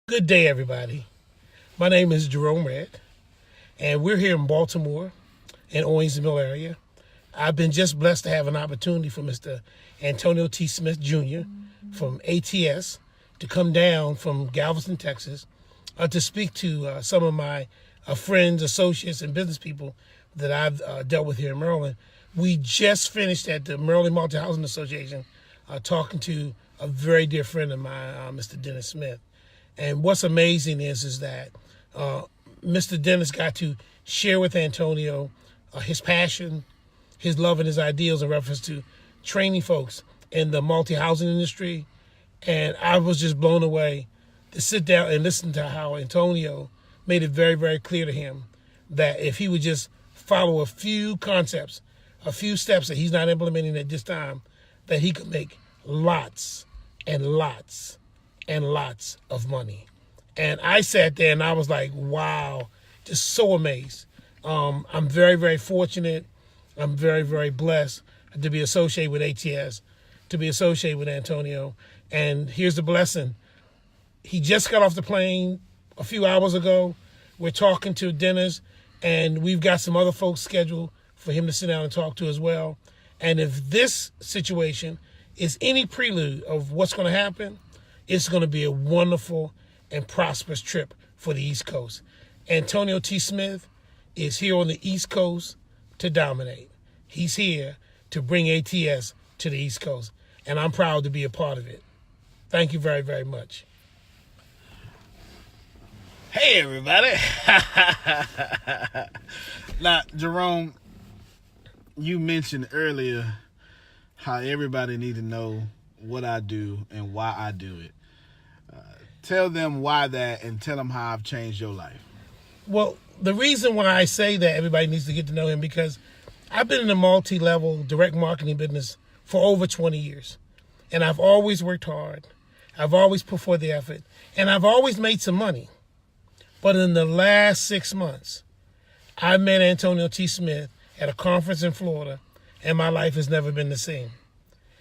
Good day, everybody. My name is Jerome, and we're here in Baltimore and Owensville area. I've been just blessed to have an opportunity for Mr. Antonio T. Smith Jr. from ATS to come down from Galveston, Texas, to speak to some of my friends, associates, and business people that I've dealt with here in Maryland. We just finished at the Maryland Multi-Housing Association talking to a very dear friend of mine, Mr. Dennis Smith. And what's amazing is that Mr. Dennis got to share with Antonio his passion, his love, and his ideals in reference to training folks in the multi-housing industry. And I was just blown away to sit down and listen to how Antonio made it very, very clear to him that if he would just follow a few concepts, a few steps that he's not implementing at this time, that he could make lots and lots and lots of money. And I sat there and I was like, wow, just so amazed. I'm very, very fortunate. I'm very, very blessed to be associated with ATS, to be associated with Antonio. And here's the blessing. He just got off the plane a few hours ago. We're talking to Dennis, and we've got some other folks scheduled for him to sit down and talk to as well. And if this situation is any prelude of what's going to happen, it's going to be a wonderful and prosperous trip for the East Coast. Antonio T. Smith is here on the East Coast to dominate. He's here to bring ATS to the East Coast, and I'm proud to be a part of it. Thank you very, very much. Hey, everybody. Now, Jerome, you mentioned earlier how everybody need to know what I do and why I do it. Tell them why that and tell them how I've changed your life. Well, the reason why I say that everybody needs to get to know him, because I've been in the multi-level direct marketing business for over 20 years. And I've always worked hard. I've always put forth the effort. And I've always made some money. But in the last 6 months, I met Antonio T. Smith at a conference in Florida, and my life has never been the same.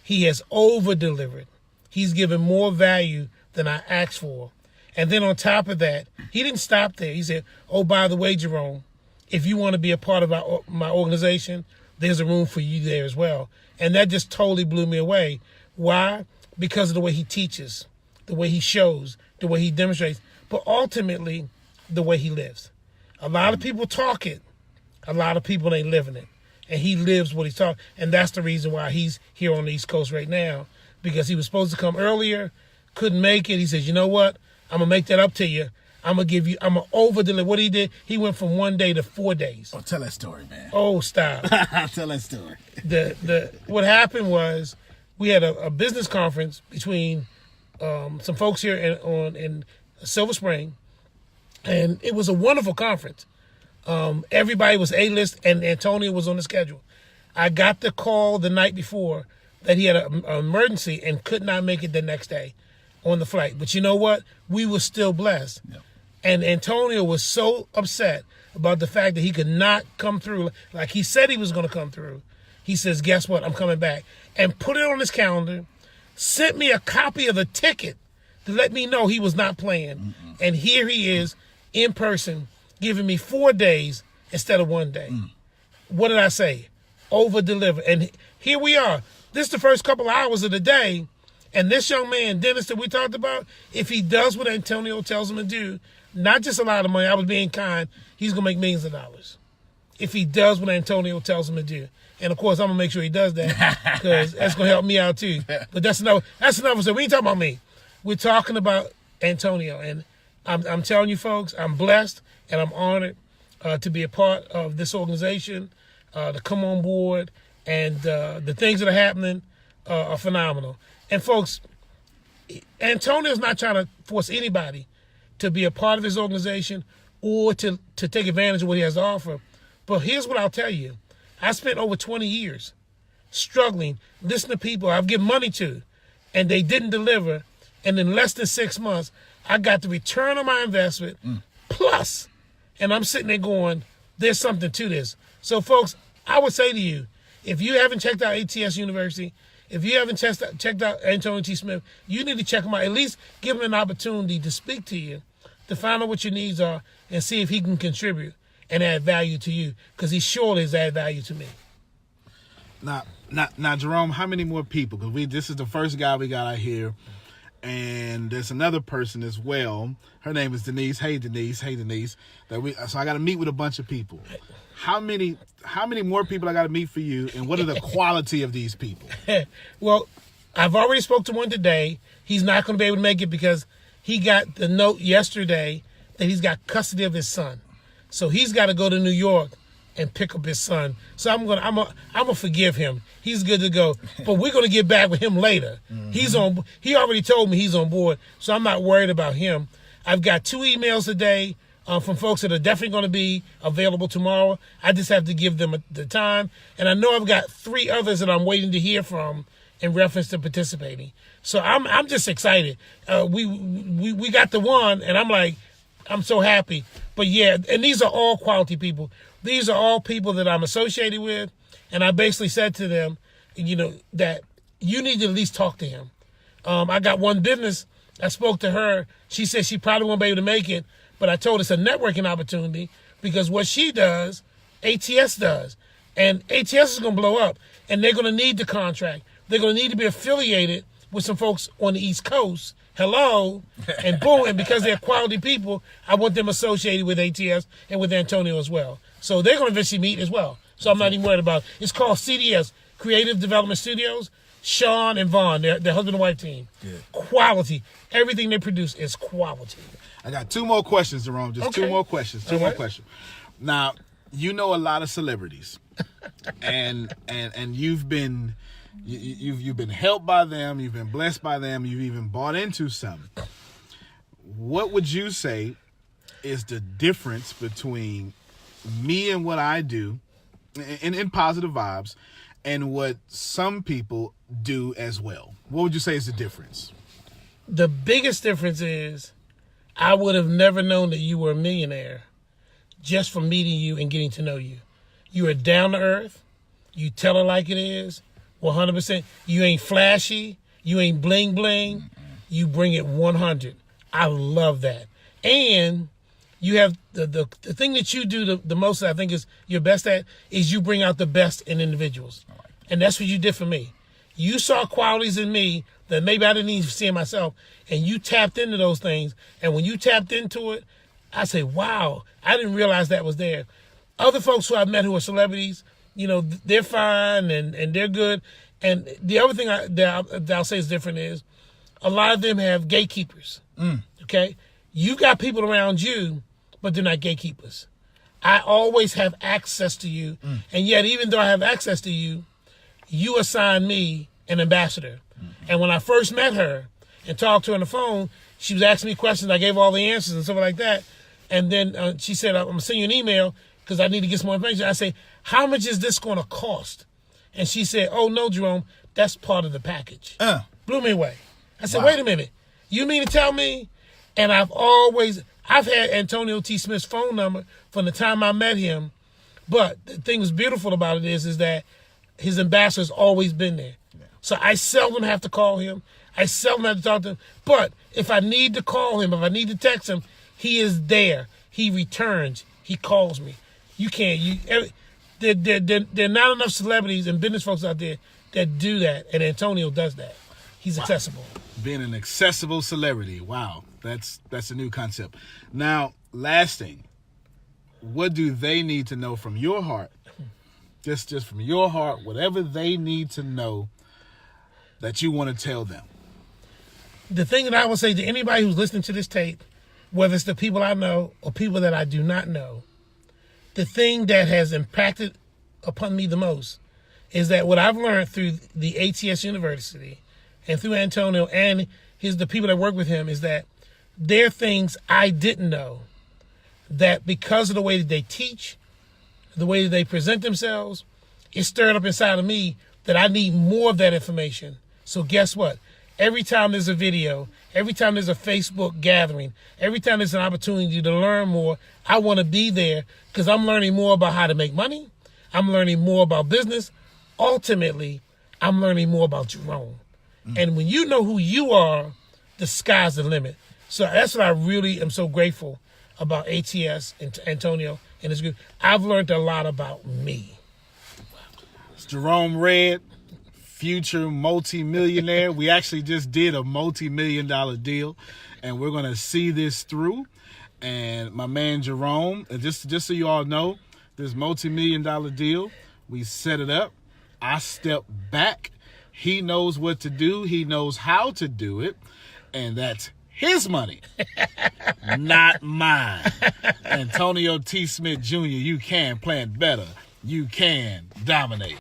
He has over-delivered. He's given more value than I asked for. And then on top of that, he didn't stop there. He said, oh, by the way, Jerome, if you want to be a part of my organization, there's a room for you there as well. And that just totally blew me away. Why? Because of the way he teaches, the way he shows, the way he demonstrates, but ultimately, the way he lives. A lot of people talk it. A lot of people ain't living it. And he lives what he's talking. And that's the reason why he's here on the East Coast right now, because he was supposed to come earlier, couldn't make it. He says, you know what? I'm going to make that up to you. I'm going to over-deliver. What he did, he went from 1 day to 4 days. Oh, tell that story, man. Oh, stop. Tell that story. What happened was we had a business conference between some folks here in Silver Spring, and it was a wonderful conference. Everybody was A-list, and Antonio was on the schedule. I got the call the night before that he had an emergency and could not make it the next day on the flight. But you know what? We were still blessed. Yep. And Antonio was so upset about the fact that he could not come through like he said he was going to come through. He says, guess what? I'm coming back. And put it on his calendar, sent me a copy of the ticket to let me know he was not playing. Mm-mm. And here he is in person giving me 4 days instead of 1 day. What did I say? Over-deliver. And here we are. This is the first couple hours of the day, and this young man, Dennis, that we talked about, if he does what Antonio tells him to do, not just a lot of money, I was being kind, he's going to make millions of dollars. If he does what Antonio tells him to do. And, of course, I'm going to make sure he does that because that's going to help me out, too. But that's enough. So we ain't talking about me. We're talking about Antonio. And I'm telling you, folks, I'm blessed and I'm honored to be a part of this organization, to come on board. And the things that are happening are phenomenal. And, folks, Antonio's not trying to force anybody to be a part of his organization or to take advantage of what he has to offer. But here's what I'll tell you. I spent over 20 years struggling, listening to people I've given money to, and they didn't deliver. And in less than 6 months, I got the return on my investment plus. And I'm sitting there going, there's something to this. So, folks, I would say to you, if you haven't checked out ATS University, If you haven't checked out Antonio T. Smith, you need to check him out. At least give him an opportunity to speak to you, to find out what your needs are, and see if he can contribute and add value to you, because he surely has added value to me. Now, Jerome, how many more people? Because this is the first guy we got out here, and there's another person as well. Her name is Denise. Hey, Denise. So I got to meet with a bunch of people. How many more people I got to meet for you, and what are the quality of these people? Well, I've already spoke to one today. He's not going to be able to make it because he got the note yesterday that he's got custody of his son. So he's got to go to New York and pick up his son. So I'm gonna forgive him. He's good to go. But we're gonna get back with him later. Mm-hmm. He already told me he's on board, so I'm not worried about him. I've got 2 emails today from folks that are definitely gonna be available tomorrow. I just have to give them the time. And I know I've got 3 others that I'm waiting to hear from in reference to participating. So I'm just excited. We got the one, and I'm so happy. But yeah, and these are all quality people. These are all people that I'm associated with, and I basically said to them, that you need to at least talk to him. I got one business. I spoke to her. She said she probably won't be able to make it, but I told her it's a networking opportunity because what she does, ATS does. And ATS is going to blow up, and they're going to need the contract. They're going to need to be affiliated with some folks on the East Coast. Hello, and boom, and because they're quality people, I want them associated with ATS and with Antonio as well. So they're going to eventually meet as well. So I'm not even worried about it. It's called CDS, Creative Development Studios. Sean and Vaughn, their husband and wife team. Good. Quality. Everything they produce is quality. I got 2 more questions, Jerome. Just okay. 2 more questions. Two more questions. Now, you know a lot of celebrities, and you've been helped by them. You've been blessed by them. You've even bought into some. What would you say is the difference between me and what I do in positive vibes and what some people do as well? What would you say is the difference? The biggest difference is I would have never known that you were a millionaire just from meeting you and getting to know you. You are down to earth. You tell it like it is, 100%. You ain't flashy. You ain't bling bling. You bring it 100. I love that. And you have the thing that you do the most that I think is you're best at is you bring out the best in individuals. And that's what you did for me. You saw qualities in me that maybe I didn't even see in myself, and you tapped into those things. And when you tapped into it, I say, wow, I didn't realize that was there. Other folks who I've met who are celebrities, they're fine and they're good. And the other thing that I'll say is different is a lot of them have gatekeepers. Okay? You've got people around you, but they're not gatekeepers. I always have access to you. And yet, even though I have access to you, you assign me an ambassador. And when I first met her and talked to her on the phone, she was asking me questions. I gave all the answers and stuff like that. And then she said, I'm going to send you an email because I need to get some more information. I say, how much is this going to cost? And she said, oh, no, Jerome, that's part of the package. Blew me away. I said, wait a minute. You mean to tell me? And I've had Antonio T. Smith's phone number from the time I met him. But the thing that's beautiful about it is that his ambassador's always been there. So I seldom have to call him. I seldom have to talk to him. But if I need to call him, if I need to text him, he is there. He returns. He calls me. There are not enough celebrities and business folks out there that do that, and Antonio does that. He's accessible. Being an accessible celebrity. Wow. That's a new concept. Now, last thing. What do they need to know from your heart? Just from your heart, whatever they need to know that you want to tell them. The thing that I will say to anybody who's listening to this tape, whether it's the people I know or people that I do not know, the thing that has impacted upon me the most is that what I've learned through the ATS University and through Antonio and the people that work with him is that there are things I didn't know that because of the way that they teach, the way that they present themselves, it stirred up inside of me that I need more of that information. So guess what? Every time there's a video, every time there's a Facebook gathering, every time there's an opportunity to learn more, I want to be there because I'm learning more about how to make money. I'm learning more about business. Ultimately, I'm learning more about Jerome. And when you know who you are, the sky's the limit. So that's what I really am so grateful about ATS and Antonio and his group. I've learned a lot about me. It's Jerome Red, future multi-millionaire. We actually just did a multi-million-dollar deal, and we're going to see this through. And my man Jerome, just so you all know, this multi-million-dollar deal, we set it up. I step back. He knows what to do. He knows how to do it. And that's his money, not mine. Antonio T. Smith Jr., you can plan better. You can dominate.